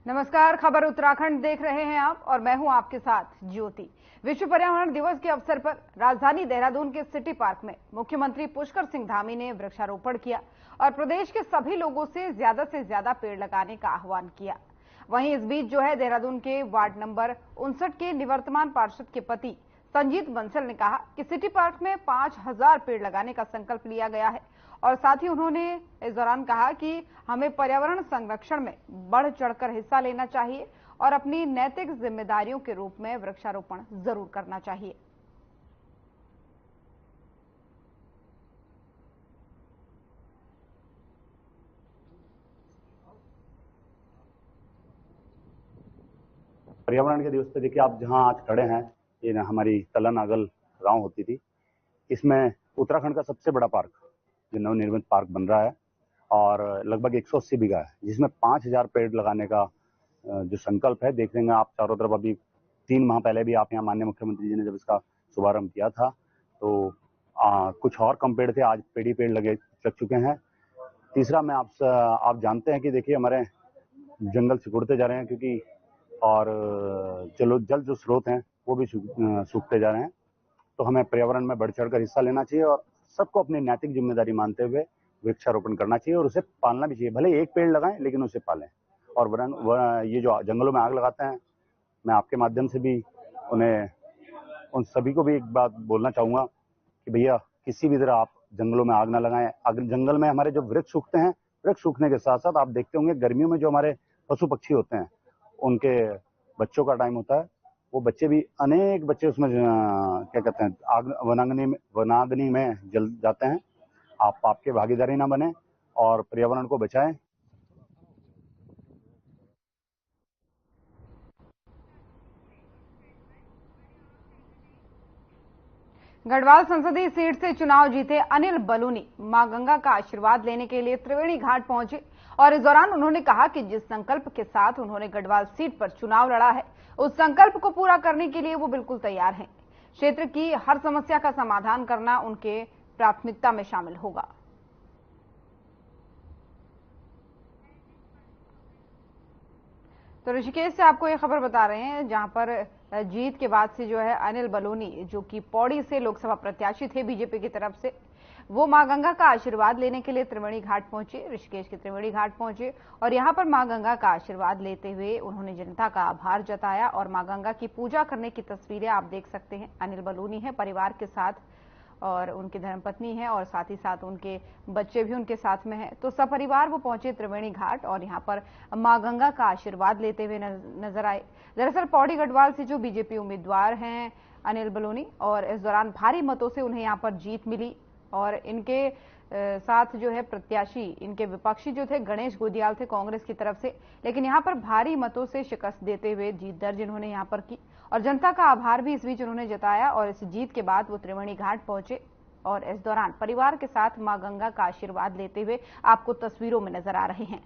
नमस्कार, खबर उत्तराखंड देख रहे हैं आप और मैं हूं आपके साथ ज्योति। विश्व पर्यावरण दिवस के अवसर पर राजधानी देहरादून के सिटी पार्क में मुख्यमंत्री पुष्कर सिंह धामी ने वृक्षारोपण किया और प्रदेश के सभी लोगों से ज्यादा पेड़ लगाने का आह्वान किया। वहीं इस बीच जो है देहरादून के वार्ड नंबर 59 के निवर्तमान पार्षद के पति संजीत बंसल ने कहा कि सिटी पार्क में 5000 पेड़ लगाने का संकल्प लिया गया है और साथ ही उन्होंने इस दौरान कहा कि हमें पर्यावरण संरक्षण में बढ़ चढ़कर हिस्सा लेना चाहिए और अपनी नैतिक जिम्मेदारियों के रूप में वृक्षारोपण जरूर करना चाहिए। पर्यावरण के दिवस पे देखिए आप जहां आज खड़े हैं, ये हमारी तलानागल गांव होती थी। इसमें उत्तराखंड का सबसे बड़ा पार्क जो नवनिर्मित पार्क बन रहा है और लगभग 180 बीघा है, जिसमें 5000 पेड़ लगाने का जो संकल्प है। देख लेंगे आप चारों तरफ, अभी 3 माह पहले भी आप यहाँ माननीय मुख्यमंत्री जी ने जब इसका शुभारंभ किया था तो कुछ और कम पेड़ थे, आज पेड़ ही पेड़ लग चुके हैं। तीसरा मैं आप जानते हैं कि देखिए हमारे जंगल सिकुड़ते जा रहे हैं, क्योंकि और जल जो स्रोत हैं वो भी सूखते जा रहे हैं। तो हमें पर्यावरण में बढ़ चढ़कर हिस्सा लेना चाहिए और सबको अपनी नैतिक जिम्मेदारी मानते हुए वृक्षारोपण करना चाहिए और उसे पालना भी चाहिए। भले एक पेड़ लगाएं लेकिन उसे पालें। और ये जो जंगलों में आग लगाते हैं, मैं आपके माध्यम से भी उन सभी को भी एक बात बोलना चाहूंगा कि भैया किसी भी तरह आप जंगलों में आग ना लगाएं। अगर जंगल में हमारे जो वृक्ष सूखते हैं, वृक्ष सूखने के साथ साथ आप देखते होंगे गर्मियों में जो हमारे पशु पक्षी होते हैं उनके बच्चों का टाइम होता है, वो बच्चे भी अनेक बच्चे उसमें क्या कहते हैं आग वनाग्नि में जल जाते हैं। आप आपके भागीदारी ना बने और पर्यावरण को बचाएं। गढ़वाल संसदीय सीट से चुनाव जीते अनिल बलूनी मां गंगा का आशीर्वाद लेने के लिए त्रिवेणी घाट पहुंचे और इस दौरान उन्होंने कहा कि जिस संकल्प के साथ उन्होंने गढ़वाल सीट पर चुनाव लड़ा है, उस संकल्प को पूरा करने के लिए वो बिल्कुल तैयार हैं। क्षेत्र की हर समस्या का समाधान करना उनके प्राथमिकता में शामिल होगा। तो ऋषिकेश से आपको ये खबर बता रहे हैं, जहां पर जीत के बाद से जो है अनिल बलूनी, जो कि पौड़ी से लोकसभा प्रत्याशी थे बीजेपी की तरफ से, वो मां गंगा का आशीर्वाद लेने के लिए त्रिवेणी घाट पहुंचे, ऋषिकेश के त्रिवेणी घाट पहुंचे और यहां पर मां गंगा का आशीर्वाद लेते हुए उन्होंने जनता का आभार जताया और मां गंगा की पूजा करने की तस्वीरें आप देख सकते हैं। अनिल बलूनी है परिवार के साथ और उनकी धर्मपत्नी है और साथ ही साथ उनके बच्चे भी उनके साथ में हैं। तो सपरिवार वो पहुंचे त्रिवेणी घाट और यहां पर मां गंगा का आशीर्वाद लेते हुए नजर आए। दरअसल पौड़ी गढ़वाल से जो बीजेपी उम्मीदवार हैं अनिल बलूनी, और इस दौरान भारी मतों से उन्हें यहां पर जीत मिली और इनके साथ जो है प्रत्याशी, इनके विपक्षी जो थे गणेश गोदियाल थे कांग्रेस की तरफ से, लेकिन यहां पर भारी मतों से शिकस्त देते हुए जीत दर्ज इन्होंने यहां पर की और जनता का आभार भी इस बीच उन्होंने जताया। और इस जीत के बाद वो त्रिवेणी घाट पहुंचे और इस दौरान परिवार के साथ मां गंगा का आशीर्वाद लेते हुए आपको तस्वीरों में नजर आ रहे हैं।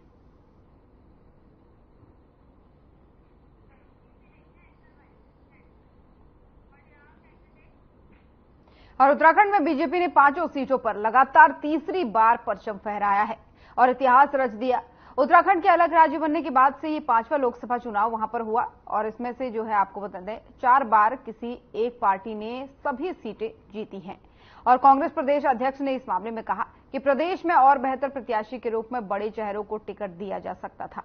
और उत्तराखंड में बीजेपी ने 5 सीटों पर लगातार तीसरी बार परचम फहराया है और इतिहास रच दिया। उत्तराखंड के अलग राज्य बनने के बाद से ये 5वां लोकसभा चुनाव वहां पर हुआ और इसमें से जो है आपको बता दें 4 बार किसी एक पार्टी ने सभी सीटें जीती हैं और कांग्रेस प्रदेश अध्यक्ष ने इस मामले में कहा कि प्रदेश में और बेहतर प्रत्याशी के रूप में बड़े चेहरों को टिकट दिया जा सकता था।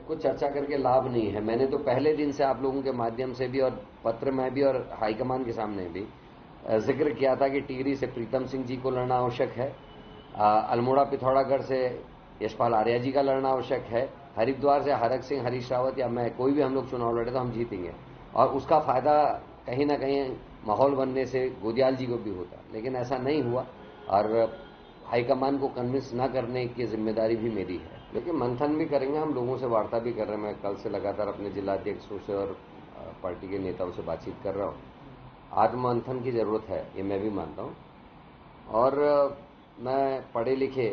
कुछ चर्चा करके लाभ नहीं है। मैंने तो पहले दिन से आप लोगों के माध्यम से भी और पत्र में भी और हाईकमान के सामने भी जिक्र किया था कि टिहरी से प्रीतम सिंह जी को लड़ना आवश्यक है, अल्मोड़ा पिथौरागढ़ से यशपाल आर्या जी का लड़ना आवश्यक है, हरिद्वार से हरक सिंह, हरीश रावत या मैं कोई भी हम लोग चुनाव लड़े तो हम जीतेंगे और उसका फायदा कहीं ना कहीं माहौल बनने से गोदियाल जी को भी होता, लेकिन ऐसा नहीं हुआ और हाईकमान को कन्विंस न करने की जिम्मेदारी भी मेरी है। लेकिन मंथन भी करेंगे, हम लोगों से वार्ता भी कर रहे हैं। मैं कल से लगातार अपने जिलाध्यक्षों से और पार्टी के नेताओं से बातचीत कर रहा हूँ। आत्ममंथन की जरूरत है, ये मैं भी मानता हूँ और मैं पढ़े लिखे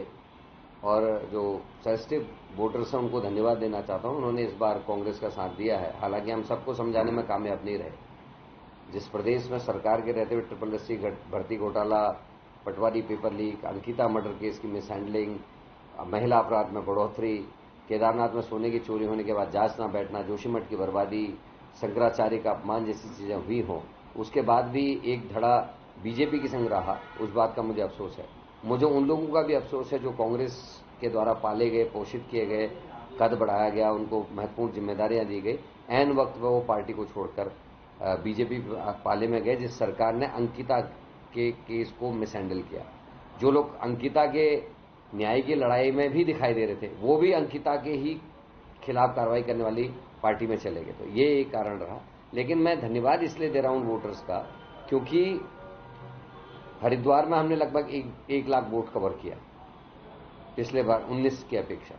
और जो सेंसिटिव वोटर्स हैं उनको धन्यवाद देना चाहता हूँ। उन्होंने इस बार कांग्रेस का साथ दिया है। हालांकि हम सबको समझाने में कामयाब नहीं रहे। जिस प्रदेश में सरकार के रहते हुए SSC भर्ती घोटाला, patwari paper leak, Ankita murder case की मिसहैंडलिंग, महिला अपराध में बढ़ोतरी, केदारनाथ में सोने की चोरी होने के बाद जांच ना बैठना, जोशीमठ की बर्बादी, शंकराचार्य का अपमान जैसी चीजें हुई हों, उसके बाद भी एक धड़ा बीजेपी की संग रहा, उस बात का मुझे अफसोस है। मुझे उन लोगों का भी अफसोस है जो कांग्रेस के द्वारा पाले गए, पोषित किए गए, कद बढ़ाया गया, उनको महत्वपूर्ण जिम्मेदारियां दी गई, ऐन वक्त पर वो पार्टी को छोड़कर बीजेपी पाले में गए, जिस सरकार ने अंकिता के केस को मिसहैंडल किया। जो लोग अंकिता के न्याय की लड़ाई में भी दिखाई दे रहे थे, वो भी अंकिता के ही खिलाफ कार्रवाई करने वाली पार्टी में चले गए। तो ये एक कारण रहा। लेकिन मैं धन्यवाद इसलिए दे रहा हूं वोटर्स का, क्योंकि हरिद्वार में हमने लगभग 1 लाख वोट कवर किया पिछले बार 19 की अपेक्षा।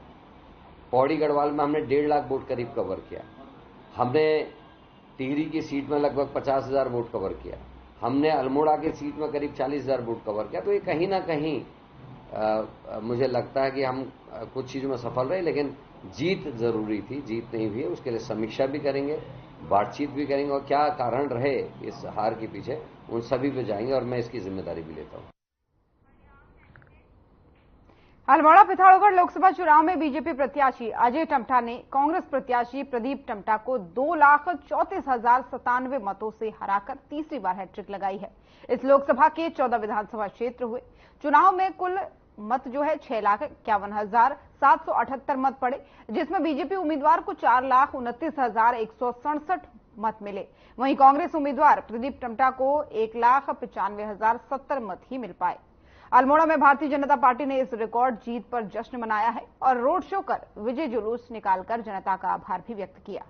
पौड़ी गढ़वाल में हमने 1.5 लाख वोट करीब कवर किया। हमने टिहरी की सीट में लगभग 50,000 वोट कवर किया। हमने अल्मोड़ा की सीट में करीब 40,000 वोट कवर किया। तो ये कहीं ना कहीं मुझे लगता है कि हम कुछ चीजों में सफल रहे, लेकिन जीत जरूरी थी, जीत नहीं हुई है। उसके लिए समीक्षा भी करेंगे, बातचीत भी करेंगे, और क्या कारण रहे इस हार के पीछे उन सभी पे जाएंगे, और मैं इसकी जिम्मेदारी भी लेता हूं। अल्मोड़ा पिथौरागढ़ लोकसभा चुनाव में बीजेपी प्रत्याशी अजय टम्टा ने कांग्रेस प्रत्याशी प्रदीप टम्टा को 2,34,097 मतों से हराकर तीसरी बार हैट्रिक लगाई है। इस लोकसभा के 14 विधानसभा क्षेत्र हुए। चुनाव में कुल मत जो है 6,51,778 मत पड़े, जिसमें बीजेपी उम्मीदवार को 4,29,167 मत मिले। वहीं कांग्रेस उम्मीदवार प्रदीप टम्टा को 1,95,070 मत ही मिल पाए। अल्मोड़ा में भारतीय जनता पार्टी ने इस रिकॉर्ड जीत पर जश्न मनाया है और रोड शो कर विजय जुलूस निकालकर जनता का आभार भी व्यक्त किया।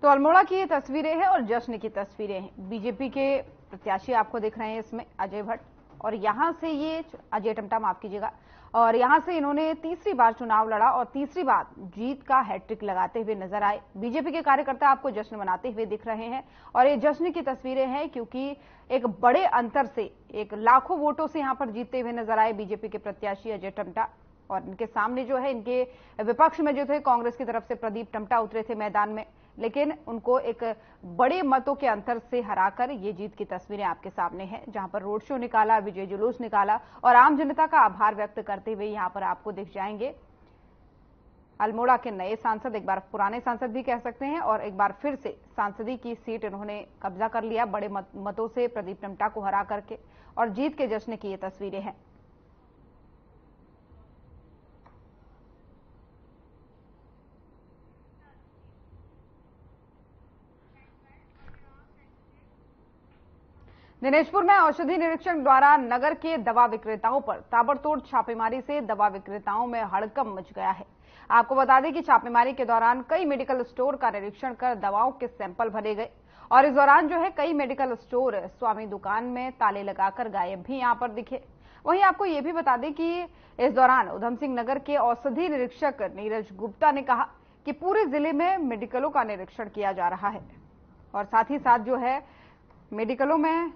तो अल्मोड़ा की ये तस्वीरें हैं और जश्न की तस्वीरें हैं। बीजेपी के प्रत्याशी आपको दिख रहे हैं इसमें अजय भट्ट, और यहां से ये अजय टम्टा, माफ कीजिएगा, और यहां से इन्होंने तीसरी बार चुनाव लड़ा और तीसरी बार जीत का हैट्रिक लगाते हुए नजर आए। बीजेपी के कार्यकर्ता आपको जश्न मनाते हुए दिख रहे हैं और ये जश्न की तस्वीरें हैं, क्योंकि एक बड़े अंतर से, एक लाखों वोटों से यहां पर जीतते हुए नजर आए बीजेपी के प्रत्याशी अजय टम्टा। और इनके सामने जो है, इनके विपक्ष में जो थे कांग्रेस की तरफ से प्रदीप टम्टा उतरे थे मैदान में, लेकिन उनको एक बड़े मतों के अंतर से हराकर ये जीत की तस्वीरें आपके सामने हैं, जहां पर रोड शो निकाला, विजय जुलूस निकाला और आम जनता का आभार व्यक्त करते हुए यहां पर आपको दिख जाएंगे अल्मोड़ा के नए सांसद, एक बार पुराने सांसद भी कह सकते हैं, और एक बार फिर से सांसदी की सीट इन्होंने कब्जा कर लिया बड़े मतों से प्रदीप टम्टा को हरा करके, और जीत के जश्न की ये तस्वीरें हैं। दिनेशपुर में औषधि निरीक्षण द्वारा नगर के दवा विक्रेताओं पर ताबड़तोड़ छापेमारी से दवा विक्रेताओं में हड़कंप मच गया है। आपको बता दें कि छापेमारी के दौरान कई मेडिकल स्टोर का निरीक्षण कर दवाओं के सैंपल भरे गए, और इस दौरान जो है कई मेडिकल स्टोर स्वामी दुकान में ताले लगाकर गायब भी यहां पर दिखे। वहीं आपको ये भी बता दें कि इस दौरान उधम सिंह नगर के औषधि निरीक्षक नीरज गुप्ता ने कहा कि पूरे जिले में मेडिकलों का निरीक्षण किया जा रहा है, और साथ ही साथ जो है मेडिकलों में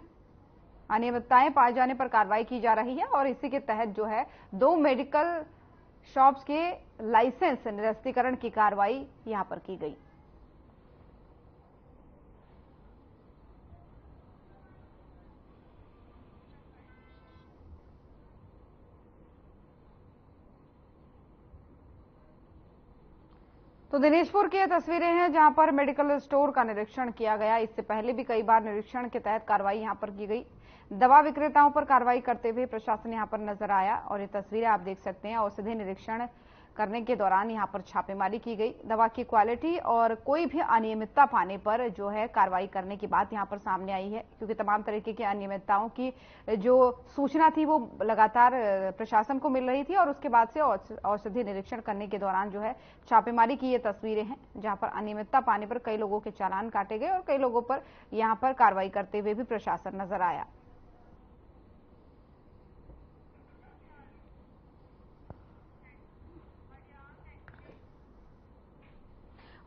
अनियमितताएं पाए जाने पर कार्रवाई की जा रही है, और इसी के तहत जो है 2 मेडिकल शॉप्स के लाइसेंस निरस्तीकरण की कार्रवाई यहां पर की गई। तो दिनेशपुर की ये तस्वीरें हैं जहां पर मेडिकल स्टोर का निरीक्षण किया गया। इससे पहले भी कई बार निरीक्षण के तहत कार्रवाई यहां पर की गई। दवा विक्रेताओं पर कार्रवाई करते हुए प्रशासन यहां पर नजर आया, और ये तस्वीरें आप देख सकते हैं। औषधि निरीक्षण करने के दौरान यहां पर छापेमारी की गई। दवा की क्वालिटी और कोई भी अनियमितता पाने पर जो है कार्रवाई करने की बात यहां पर सामने आई है, क्योंकि तमाम तरीके की अनियमितताओं की जो सूचना थी वो लगातार प्रशासन को मिल रही थी, और उसके बाद से औषधि निरीक्षण करने के दौरान जो है छापेमारी की ये तस्वीरें हैं, जहां पर अनियमितता पाने पर कई लोगों के चालान काटे गए और कई लोगों पर यहां पर कार्रवाई करते हुए भी प्रशासन नजर आया।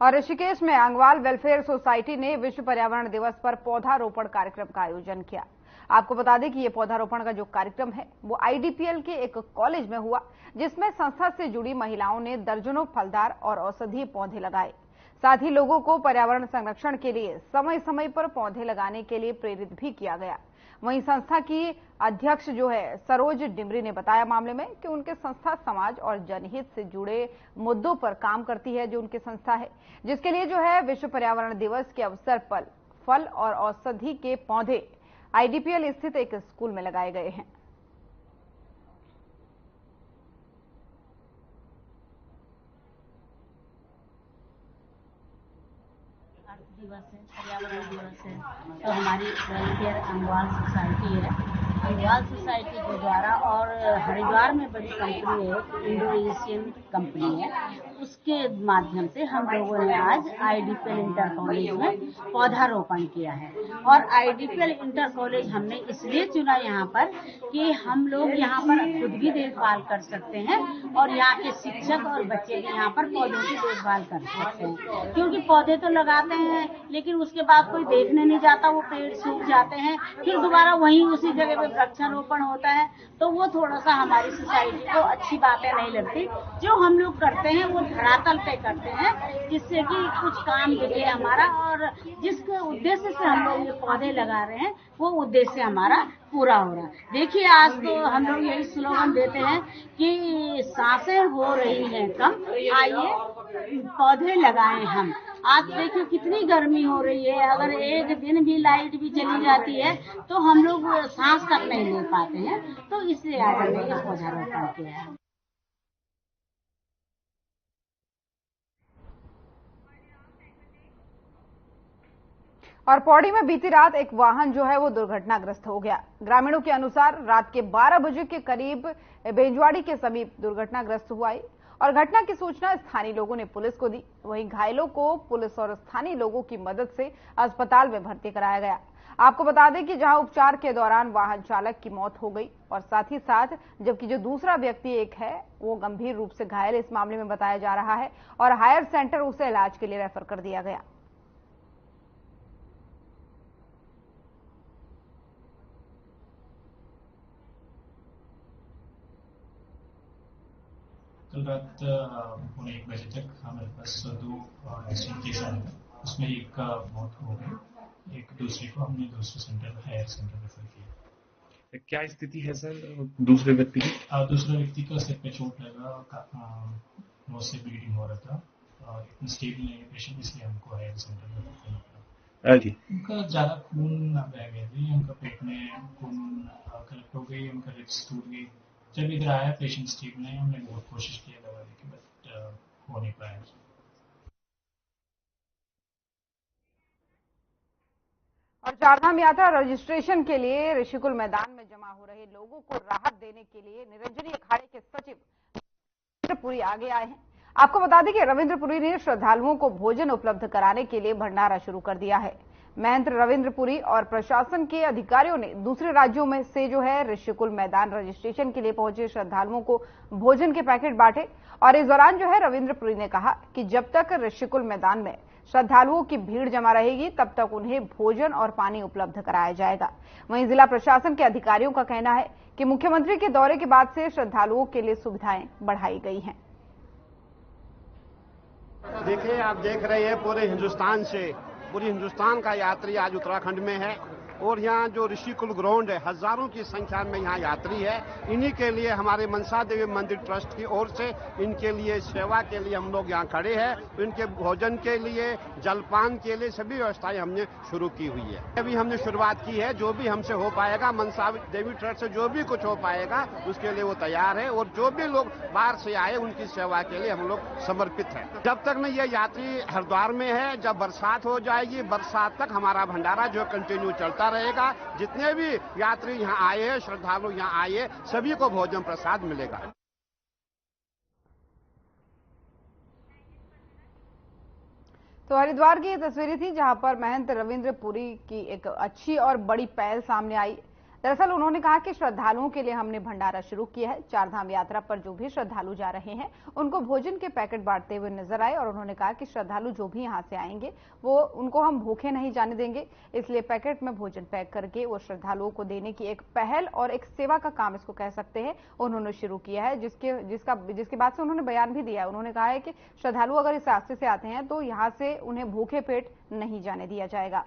और ऋषिकेश में अंगवाल वेलफेयर सोसाइटी ने विश्व पर्यावरण दिवस पर पौधारोपण कार्यक्रम का आयोजन किया। आपको बता दें कि यह पौधारोपण का जो कार्यक्रम है वो आईडीपीएल के एक कॉलेज में हुआ, जिसमें संस्था से जुड़ी महिलाओं ने दर्जनों फलदार और औषधीय पौधे लगाए। साथ ही लोगों को पर्यावरण संरक्षण के लिए समय समय पर पौधे लगाने के लिए प्रेरित भी किया गया। वहीं संस्था की अध्यक्ष जो है सरोज डिमरी ने बताया मामले में कि उनके संस्था समाज और जनहित से जुड़े मुद्दों पर काम करती है। जो उनकी संस्था है, जिसके लिए जो है विश्व पर्यावरण दिवस के अवसर पर फल और औषधि के पौधे आईडीपीएल स्थित एक स्कूल में लगाए गए हैं। दिवस है, पर्यावरण दिवस है, तो हमारी वेलफेयर अंगवाल सोसाइटी है। अंगवाल सोसाइटी के द्वारा और हरिद्वार में बड़ी कंपनी है, इंडोनेशियन कंपनी है, उसके माध्यम से हम लोगों ने आज आईडीपीएल इंटर कॉलेज में पौधारोपण किया है। और आईडीपीएल इंटर कॉलेज हमने इसलिए चुना यहाँ पर कि हम लोग यहाँ पर खुद भी देखभाल कर सकते हैं और यहाँ के शिक्षक और बच्चे भी यहाँ पर पौधों की देखभाल कर सकते हैं। क्योंकि पौधे तो लगाते हैं लेकिन उसके बाद कोई देखने नहीं जाता, वो पेड़ सूख जाते हैं, फिर दोबारा वहीं उसी जगह पे वृक्षारोपण होता है, तो वो थोड़ा सा हमारी सोसाइटी को अच्छी बातें नहीं लगती। जो हम लोग करते हैं वो धरातल पे करते हैं, जिससे कि कुछ काम दिखे हमारा, और जिस उद्देश्य से हम लोग ये पौधे लगा रहे हैं वो उद्देश्य हमारा पूरा हो रहा है। देखिए, आज तो हम लोग यही स्लोगन देते हैं कि सांसें हो रही हैं कम, आइए पौधे लगाएं हम। आज देखिए कितनी गर्मी हो रही है, अगर एक दिन भी लाइट भी चली जाती है तो हम लोग सांस तक नहीं ले पाते हैं, तो इसलिए आज हमने ये पौधारोपण किया है। और पौड़ी में बीती रात एक वाहन जो है वो दुर्घटनाग्रस्त हो गया। ग्रामीणों के अनुसार रात के 12 बजे के करीब बेंजवाड़ी के समीप दुर्घटनाग्रस्त हुआ और घटना की सूचना स्थानीय लोगों ने पुलिस को दी। वहीं घायलों को पुलिस और स्थानीय लोगों की मदद से अस्पताल में भर्ती कराया गया। आपको बता दें कि जहां उपचार के दौरान वाहन चालक की मौत हो गई और साथ ही साथ जबकि जो दूसरा व्यक्ति एक है वो गंभीर रूप से घायल इस मामले में बताया जा रहा है और हायर सेंटर उसे इलाज के लिए रेफर कर दिया गया। कल रात 1 बजे तक हमारे पास 2 एक्सीडेंट केस आए थे, उसमें एक का मौत हो गई, एक दूसरे को हमने दूसरे सेंटर हायर सेंटर रेफर किया। क्या स्थिति है सर दूसरे व्यक्ति की? दूसरे व्यक्ति का सिर पे चोट लगा, नोज से ब्लीडिंग हो रहा था और इतना स्टेबल नहीं है पेशेंट, इसलिए हमको हायर सेंटर रेफर करना पड़ा। जी, उनका ज़्यादा खून बह गया थी, उनका पेट में खून कलेक्ट हो गई, उनका रिब्स टूट गई। जब इधर आया पेशेंट स्टेबल नहीं, हमने बहुत कोशिश किया दवा देके, बट हो नहीं पाया। और चारधाम यात्रा रजिस्ट्रेशन के लिए ऋषिकुल मैदान में जमा हो रहे लोगों को राहत देने के लिए निरंजनी अखाड़े के सचिव रविंद्रपुरी आगे आए हैं। आपको बता दें कि रविंद्रपुरी ने श्रद्धालुओं को भोजन उपलब्ध कराने के लिए भंडारा शुरू कर दिया है। महंत रविंद्रपुरी और प्रशासन के अधिकारियों ने दूसरे राज्यों में से जो है ऋषिकुल मैदान रजिस्ट्रेशन के लिए पहुंचे श्रद्धालुओं को भोजन के पैकेट बांटे और इस दौरान जो है रविंद्रपुरी ने कहा कि जब तक ऋषिकुल मैदान में श्रद्धालुओं की भीड़ जमा रहेगी तब तक उन्हें भोजन और पानी उपलब्ध कराया जाएगा। वहीं जिला प्रशासन के अधिकारियों का कहना है कि मुख्यमंत्री के दौरे के बाद से श्रद्धालुओं के लिए सुविधाएं बढ़ाई गई हैं। देखिए, आप देख रहे हैं पूरे हिंदुस्तान का यात्री आज उत्तराखंड में है और यहाँ जो ऋषिकुल ग्राउंड है, हजारों की संख्या में यहाँ यात्री है। इन्हीं के लिए हमारे मनसा देवी मंदिर ट्रस्ट की ओर से इनके लिए सेवा के लिए हम लोग यहाँ खड़े हैं। इनके भोजन के लिए, जलपान के लिए सभी व्यवस्थाएं हमने शुरू की हुई है। अभी हमने शुरुआत की है, जो भी हमसे हो पाएगा, मनसा देवी ट्रस्ट से जो भी कुछ हो पाएगा उसके लिए वो तैयार है और जो भी लोग बाहर से आए उनकी सेवा के लिए हम लोग समर्पित है। जब तक न ये यात्री हरिद्वार में है, जब बरसात हो जाएगी, बरसात तक हमारा भंडारा जो कंटिन्यू चलता रहेगा। जितने भी यात्री यहाँ आए हैं, श्रद्धालु यहाँ आए, सभी को भोजन प्रसाद मिलेगा। तो हरिद्वार की ये तस्वीरें थी जहां पर महंत रविंद्रपुरी की एक अच्छी और बड़ी पहल सामने आई। दरअसल उन्होंने कहा कि श्रद्धालुओं के लिए हमने भंडारा शुरू किया है। चारधाम यात्रा पर जो भी श्रद्धालु जा रहे हैं उनको भोजन के पैकेट बांटते हुए नजर आए और उन्होंने कहा कि श्रद्धालु जो भी यहां से आएंगे वो उनको हम भूखे नहीं जाने देंगे, इसलिए पैकेट में भोजन पैक करके वो श्रद्धालुओं को देने की एक पहल और एक सेवा का काम इसको कह सकते हैं उन्होंने शुरू किया है, जिसके बाद से उन्होंने बयान भी दिया है। उन्होंने कहा है कि श्रद्धालु अगर इस रास्ते से आते हैं तो यहां से उन्हें भूखे पेट नहीं जाने दिया जाएगा।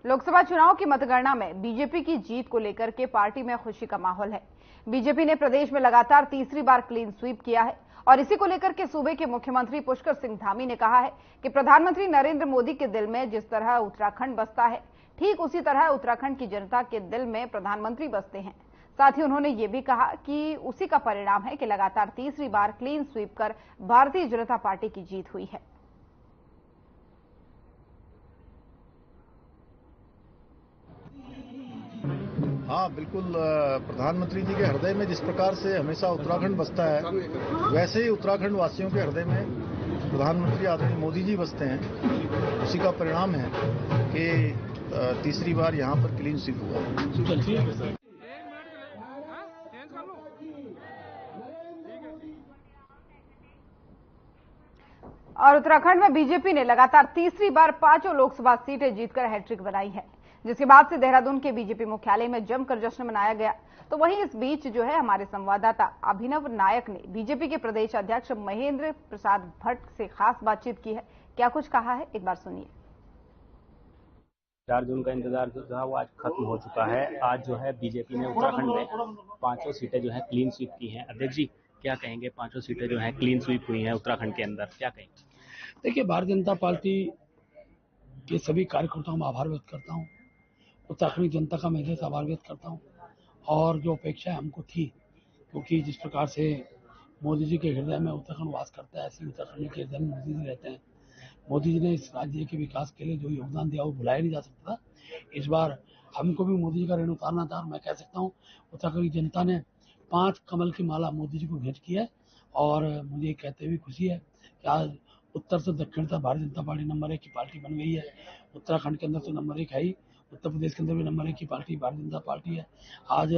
लोकसभा चुनाव की मतगणना में बीजेपी की जीत को लेकर के पार्टी में खुशी का माहौल है। बीजेपी ने प्रदेश में लगातार तीसरी बार क्लीन स्वीप किया है और इसी को लेकर के सूबे के मुख्यमंत्री पुष्कर सिंह धामी ने कहा है कि प्रधानमंत्री नरेंद्र मोदी के दिल में जिस तरह उत्तराखंड बसता है, ठीक उसी तरह उत्तराखंड की जनता के दिल में प्रधानमंत्री बसते हैं। साथ ही उन्होंने ये भी कहा कि उसी का परिणाम है कि लगातार तीसरी बार क्लीन स्वीप कर भारतीय जनता पार्टी की जीत हुई है। हाँ बिल्कुल, प्रधानमंत्री जी के हृदय में जिस प्रकार से हमेशा उत्तराखंड बसता है, वैसे ही उत्तराखंड वासियों के हृदय में प्रधानमंत्री आदरणीय मोदी जी बसते हैं। उसी का परिणाम है कि तीसरी बार यहाँ पर क्लीन स्वीप हुआ। और उत्तराखंड में बीजेपी ने लगातार तीसरी बार 5 लोकसभा सीटें जीतकर हैट्रिक बनाई है, जिसके बाद से देहरादून के बीजेपी मुख्यालय में जमकर जश्न मनाया गया। तो वहीं इस बीच जो है हमारे संवाददाता अभिनव नायक ने बीजेपी के प्रदेश अध्यक्ष महेंद्र प्रसाद भट्ट से खास बातचीत की है। क्या कुछ कहा है, एक बार सुनिए। 4 जून का इंतजार जो था वो आज खत्म हो चुका है। आज जो है बीजेपी ने उत्तराखंड में 5 सीटें जो है क्लीन स्वीप की हैं। अध्यक्ष जी क्या कहेंगे, 5 सीटें जो है क्लीन स्वीप हुई हैं उत्तराखंड के अंदर, क्या कहेंगे? देखिए, भारतीय जनता पार्टी के सभी कार्यकर्ताओं में आभार व्यक्त करता हूँ, उत्तराखंड की जनता का मैं हृदय से आभार व्यक्त करता हूँ। और जो अपेक्षाएं हमको थी, क्योंकि जिस प्रकार से मोदी जी के हृदय में उत्तराखंड वास करता है, ऐसे उत्तराखंड के हृदय में मोदी जी रहते हैं। मोदी जी ने इस राज्य के विकास के लिए जो योगदान दिया वो भुलाया नहीं जा सकता था। इस बार हमको भी मोदी जी का ऋण उतारना था और मैं कह सकता हूँ उत्तराखंड की जनता ने 5 कमल की माला मोदी जी को भेंट की है। और मुझे कहते हुए खुशी है कि आज उत्तर से दक्षिण तक भारतीय जनता पार्टी नंबर 1 की पार्टी बन गई है। उत्तराखंड के अंदर तो नंबर 1 है ही, उत्तर प्रदेश के अंदर भी नंबर 1 की पार्टी भारतीय जनता पार्टी है। आज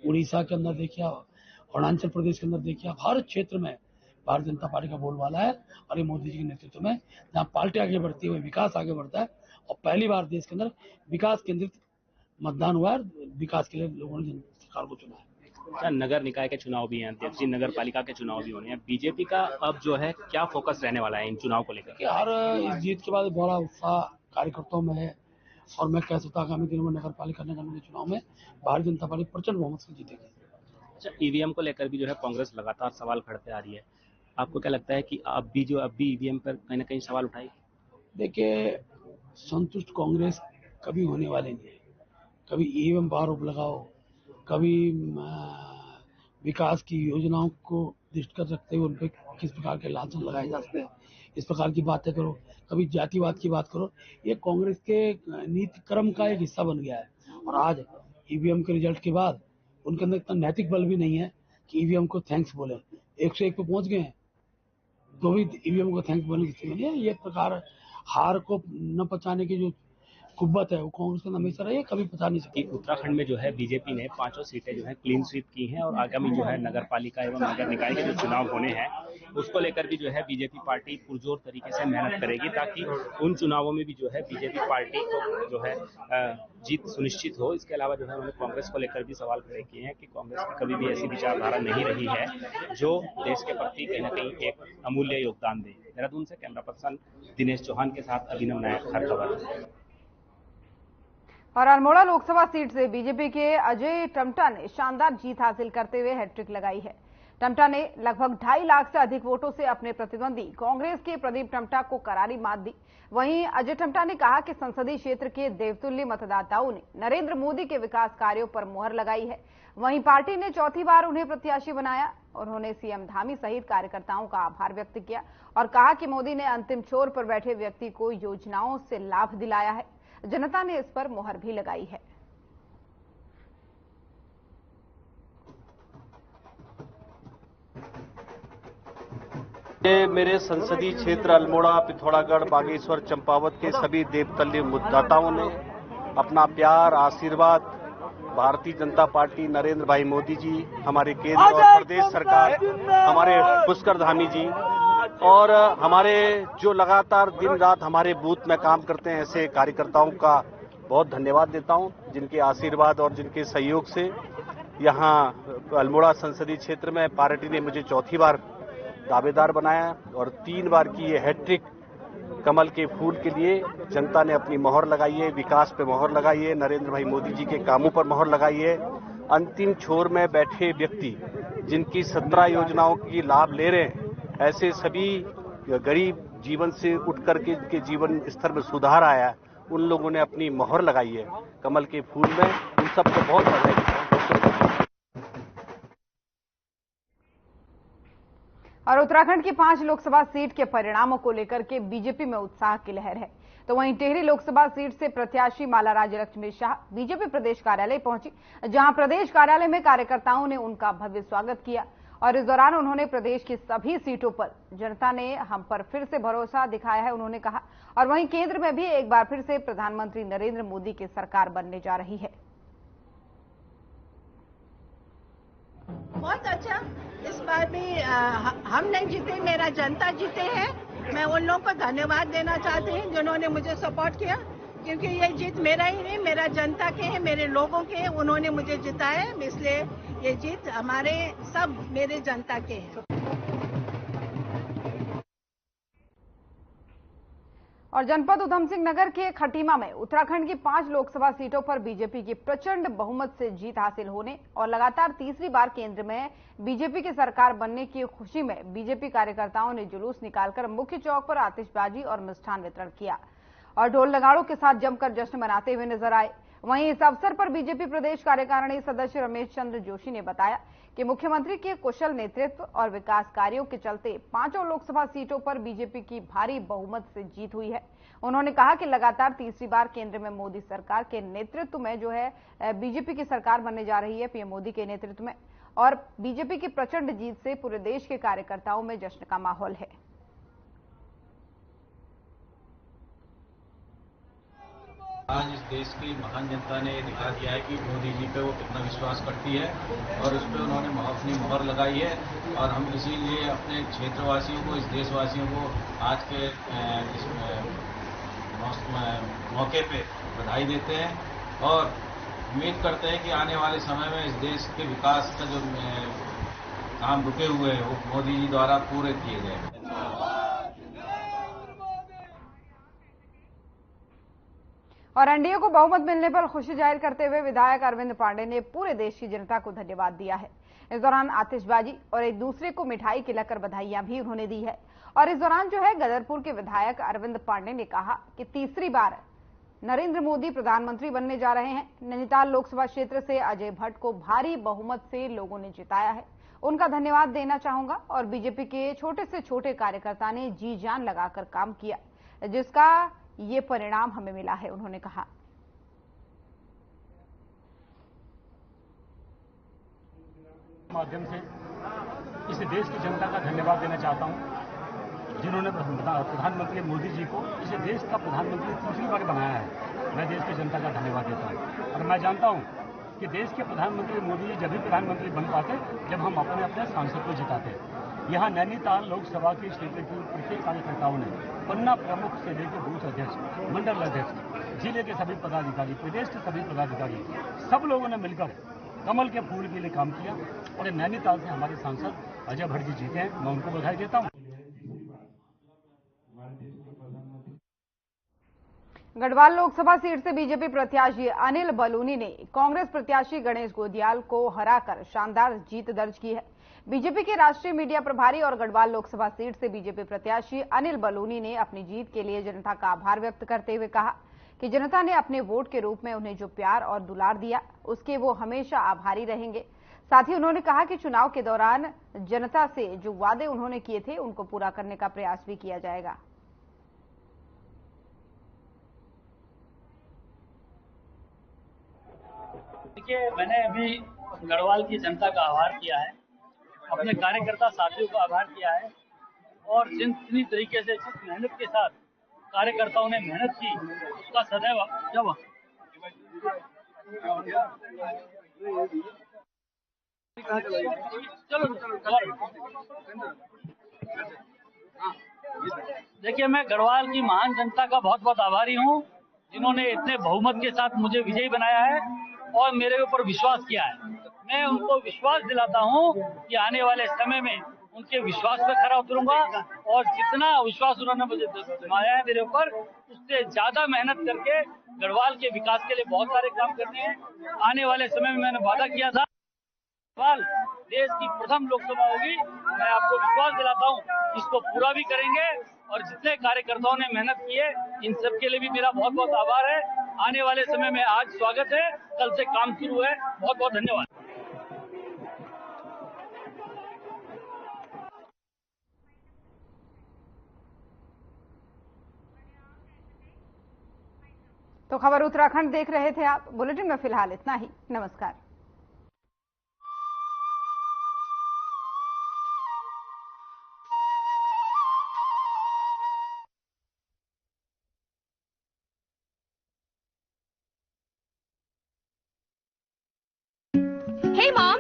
उड़ीसा के अंदर देखिए, अरुणाचल प्रदेश के अंदर देखिए, हर क्षेत्र में भारतीय जनता पार्टी का बोलबाला है। और ये मोदी जी के नेतृत्व में जहाँ पार्टी आगे बढ़ती है, विकास आगे बढ़ता है। और पहली बार देश के अंदर विकास केंद्रित मतदान हुआ है, विकास के लिए लोगों ने सरकार को चुना है। नगर निकाय के चुनाव भी हैं अध्यक्ष जी, नगर पालिका के चुनाव भी होने हैं। बीजेपी का अब जो है क्या फोकस रहने वाला है इन चुनाव को लेकर? हर इस जीत के बाद बड़ा उत्साह कार्यकर्ताओं में है और मैं कह सकता हूँ आगामी दिनों में नगर पालिका निगम के चुनाव में भारतीय जनता पार्टी प्रचंड बहुमत से जीतेगी। अच्छा, ईवीएम को लेकर भी जो है कांग्रेस लगातार सवाल खड़ते आ रही है, आपको क्या लगता है कि अब भी ईवीएम पर कहीं ना कहीं सवाल उठाए? देखिए, संतुष्ट कांग्रेस कभी होने वाली नहीं है। कभी ईवीएम पर आरोप लगाओ, कभी विकास की योजनाओं को दृष्टिगत रखते हुए उन पर किस प्रकार के लांछन लगाए जा सकते हैं, इस प्रकार की बातें करो, कभी जातिवाद की बात करो। ये कांग्रेस के नीति क्रम का एक हिस्सा बन गया है। और आज ईवीएम के रिजल्ट के बाद उनके अंदर इतना नैतिक बल भी नहीं है कि ईवीएम को थैंक्स बोले। 101 पे पहुंच गए हैं तो भी ईवीएम को थैंक्स बोलने की स्थिति नहीं है। ये प्रकार हार को न पचाने की जो कुब्बत है वो कांग्रेस का हमेशा रही है, कभी पता नहीं सकी। उत्तराखंड में जो है बीजेपी ने 5 सीटें जो है क्लीन स्वीप की हैं और आगामी जो है नगर पालिका एवं नगर निकाय के जो चुनाव होने हैं उसको लेकर भी जो है बीजेपी पार्टी पुरजोर तरीके से मेहनत करेगी ताकि उन चुनावों में भी जो है बीजेपी पार्टी को जो है जीत सुनिश्चित हो। इसके अलावा जो है उन्होंने कांग्रेस को लेकर भी सवाल खड़े किए हैं कि कांग्रेस की कभी भी ऐसी विचारधारा नहीं रही है जो देश के प्रति कहीं ना कहीं एक अमूल्य योगदान दे। देहरादून से कैमरा पर्सन दिनेश चौहान के साथ अभिनव नायक, हर खबर। और अल्मोड़ा लोकसभा सीट से बीजेपी के अजय टमटा ने शानदार जीत हासिल करते हुए हैट्रिक लगाई है। टमटा ने लगभग 2.5 लाख से अधिक वोटों से अपने प्रतिद्वंदी कांग्रेस के प्रदीप टमटा को करारी मात दी। वहीं अजय टमटा ने कहा कि संसदीय क्षेत्र के देवतुल्य मतदाताओं ने नरेंद्र मोदी के विकास कार्यों पर मुहर लगाई है। वहीं पार्टी ने चौथी बार उन्हें प्रत्याशी बनाया। उन्होंने सीएम धामी सहित कार्यकर्ताओं का आभार व्यक्त किया और कहा कि मोदी ने अंतिम छोर पर बैठे व्यक्ति को योजनाओं से लाभ दिलाया है। जनता ने इस पर मुहर भी लगाई है। मेरे संसदीय क्षेत्र अल्मोड़ा, पिथौरागढ़, बागेश्वर, चंपावत के सभी देवतल्य मतदाताओं ने अपना प्यार, आशीर्वाद भारतीय जनता पार्टी, नरेंद्र भाई मोदी जी, हमारे केंद्र और प्रदेश सरकार, हमारे पुष्कर धामी जी और हमारे जो लगातार दिन रात हमारे बूथ में काम करते हैं ऐसे कार्यकर्ताओं का बहुत धन्यवाद देता हूं, जिनके आशीर्वाद और जिनके सहयोग से यहां अल्मोड़ा संसदीय क्षेत्र में पार्टी ने मुझे चौथी बार दावेदार बनाया और 3 बार की ये हैट्रिक कमल के फूल के लिए जनता ने अपनी मोहर लगाई है, विकास पे मोहर लगाई है, नरेंद्र भाई मोदी जी के कामों पर मोहर लगाई है। अंतिम छोर में बैठे व्यक्ति जिनकी 17 योजनाओं की लाभ ले रहे हैं, ऐसे सभी गरीब जीवन से उठ करके जिनके जीवन स्तर में सुधार आया है, उन लोगों ने अपनी मोहर लगाई है कमल के फूल में। उन सबको बहुत बधाई देता हूं। और उत्तराखंड की 5 लोकसभा सीट के परिणामों को लेकर के बीजेपी में उत्साह की लहर है। तो वहीं टिहरी लोकसभा सीट से प्रत्याशी माला राज्यलक्ष्मी शाह बीजेपी प्रदेश कार्यालय पहुंची, जहां प्रदेश कार्यालय में कार्यकर्ताओं ने उनका भव्य स्वागत किया और इस दौरान उन्होंने प्रदेश की सभी सीटों पर जनता ने हम पर फिर से भरोसा दिखाया है, उन्होंने कहा। और वहीं केंद्र में भी एक बार फिर से प्रधानमंत्री नरेंद्र मोदी की सरकार बनने जा रही है। बहुत अच्छा, इस बार भी हम नहीं जीते, मेरा जनता जीते हैं। मैं उन लोगों को धन्यवाद देना चाहती हूँ जिन्होंने मुझे सपोर्ट किया, क्योंकि ये जीत मेरा ही नहीं, मेरा जनता के है, मेरे लोगों के हैं, उन्होंने मुझे जिताया, इसलिए ये जीत हमारे सब मेरे जनता के हैं। और जनपद उधम सिंह नगर के खटीमा में उत्तराखंड की 5 लोकसभा सीटों पर बीजेपी की प्रचंड बहुमत से जीत हासिल होने और लगातार तीसरी बार केंद्र में बीजेपी की सरकार बनने की खुशी में बीजेपी कार्यकर्ताओं ने जुलूस निकालकर मुख्य चौक पर आतिशबाजी और मिष्ठान वितरण किया और ढोल नगाड़ों के साथ जमकर जश्न मनाते हुए नजर आए। वहीं इस अवसर पर बीजेपी प्रदेश कार्यकारिणी सदस्य रमेश चंद्र जोशी ने बताया कि मुख्यमंत्री के कुशल नेतृत्व और विकास कार्यों के चलते 5 लोकसभा सीटों पर बीजेपी की भारी बहुमत से जीत हुई है। उन्होंने कहा कि लगातार तीसरी बार केंद्र में मोदी सरकार के नेतृत्व में जो है बीजेपी की सरकार बनने जा रही है, पीएम मोदी के नेतृत्व में, और बीजेपी की प्रचंड जीत से पूरे देश के कार्यकर्ताओं में जश्न का माहौल है। आज इस देश की महान जनता ने दिखा दिया है कि मोदी जी पे वो कितना विश्वास करती है और उस पर उन्होंने अपनी मोहर लगाई है। और हम इसीलिए अपने क्षेत्रवासियों को, इस देशवासियों को आज के इस मौके पे बधाई देते हैं और उम्मीद करते हैं कि आने वाले समय में इस देश के विकास का जो काम रुके हुए हैं वो मोदी जी द्वारा पूरे किए जाएंगे। और एनडीए को बहुमत मिलने पर खुशी जाहिर करते हुए विधायक अरविंद पांडे ने पूरे देश की जनता को धन्यवाद दिया है। इस दौरान आतिशबाजी और एक दूसरे को मिठाई खिलाकर बधाइयां भी उन्होंने दी है। और इस दौरान जो है गदरपुर के विधायक अरविंद पांडे ने कहा कि तीसरी बार नरेंद्र मोदी प्रधानमंत्री बनने जा रहे हैं। नैनीताल लोकसभा क्षेत्र से अजय भट्ट को भारी बहुमत से लोगों ने जिताया है, उनका धन्यवाद देना चाहूंगा। और बीजेपी के छोटे से छोटे कार्यकर्ता ने जी जान लगाकर काम किया, जिसका ये परिणाम हमें मिला है, उन्होंने कहा। माध्यम से इस देश की जनता का धन्यवाद देना चाहता हूं, जिन्होंने प्रधानमंत्री मोदी जी को इस देश का प्रधानमंत्री तीसरी बार बनाया है। मैं देश की जनता का धन्यवाद देता हूं और मैं जानता हूं कि देश के प्रधानमंत्री मोदी जी जब भी प्रधानमंत्री बन पाते जब हम अपने अपने सांसद को जिताते। यहाँ नैनीताल लोकसभा के क्षेत्र की प्रत्येक कार्यकर्ताओं ने पन्ना प्रमुख से लेकर बूथ अध्यक्ष, मंडल अध्यक्ष, जिले के सभी पदाधिकारी, प्रदेश के सभी पदाधिकारी, सब लोगों ने मिलकर कमल के फूल के लिए काम किया और नैनीताल से हमारे सांसद अजय भट्ट जी जीते हैं। मैं उनको बधाई देता हूँ। गढ़वाल लोकसभा सीट से बीजेपी प्रत्याशी अनिल बलूनी ने कांग्रेस प्रत्याशी गणेश गोदियाल को हराकर शानदार जीत दर्ज की है। बीजेपी के राष्ट्रीय मीडिया प्रभारी और गढ़वाल लोकसभा सीट से बीजेपी प्रत्याशी अनिल बलूनी ने अपनी जीत के लिए जनता का आभार व्यक्त करते हुए कहा कि जनता ने अपने वोट के रूप में उन्हें जो प्यार और दुलार दिया उसके वो हमेशा आभारी रहेंगे। साथ ही उन्होंने कहा कि चुनाव के दौरान जनता से जो वादे उन्होंने किए थे उनको पूरा करने का प्रयास भी किया जाएगा। देखिए, मैंने अभी गढ़वाल की जनता का आभार किया है, अपने कार्यकर्ता साथियों का आभार किया है और जितनी तरीके से जिस मेहनत के साथ कार्यकर्ताओं ने मेहनत की उसका सदैव जब देखिए, मैं गढ़वाल की महान जनता का बहुत बहुत आभारी हूँ जिन्होंने इतने बहुमत के साथ मुझे विजयी बनाया है और मेरे ऊपर विश्वास किया है। मैं उनको विश्वास दिलाता हूँ कि आने वाले समय में उनके विश्वास पे खरा उतरूंगा और जितना विश्वास उन्होंने मुझे दिलाया है मेरे ऊपर, उससे ज्यादा मेहनत करके गढ़वाल के विकास के लिए बहुत सारे काम करने हैं। आने वाले समय में मैंने वादा किया था गढ़वाल देश की प्रथम लोकसभा होगी। मैं आपको विश्वास दिलाता हूँ इसको पूरा भी करेंगे और जितने कार्यकर्ताओं ने मेहनत की है इन सब के लिए भी मेरा बहुत बहुत आभार है। आने वाले समय में आज स्वागत है, कल से काम शुरू है। बहुत बहुत धन्यवाद। तो खबर उत्तराखंड देख रहे थे आप। बुलेटिन में फिलहाल इतना ही। नमस्कार। Hey, Mom!